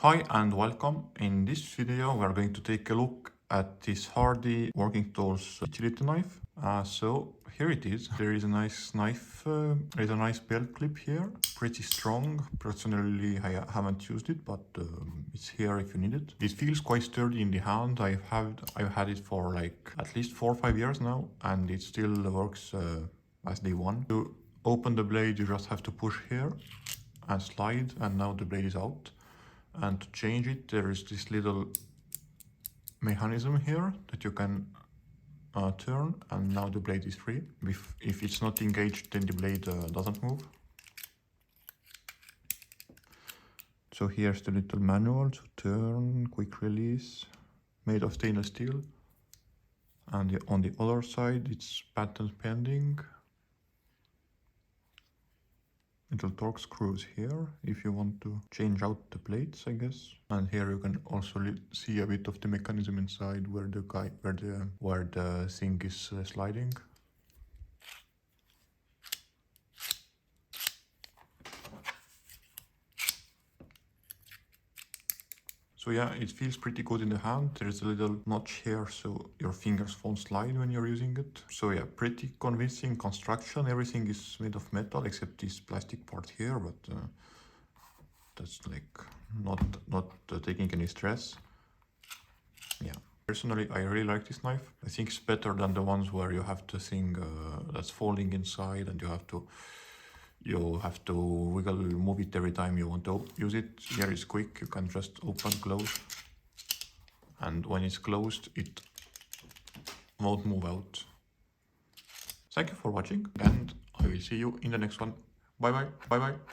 Hi and welcome. In this video we are going to take a look at this Hardy Working Tools utility knife. So here it is. There is a nice knife, there's a nice belt clip here, pretty strong. Personally I haven't used it, but it's here if you need it. It feels quite sturdy in the hand. I've had it for like at least 4 or 5 years now, and it still works as day one. To open the blade you just have to push here and slide, and now the blade is out. And to change it, there is this little mechanism here that you can turn, and now the blade is free. If it's not engaged, then the blade doesn't move. So here's the little manual to turn, quick release, made of stainless steel. And on the other side, it's patent pending. Little torque screws here if you want to change out the plates, I guess. And here you can also see a bit of the mechanism inside where the thing is sliding. So yeah, it feels pretty good in the hand. There's a little notch here so your fingers won't slide when you're using it. So yeah, pretty convincing construction. Everything is made of metal except this plastic part here, but that's like not taking any stress. Yeah, personally I really like this knife. I think it's better than the ones where you have the thing that's folding inside and you have to move it every time you want to use it. Here is quick, you can just open, close, and when it's closed it won't move out. Thank you for watching, and I will see you in the next one. Bye bye.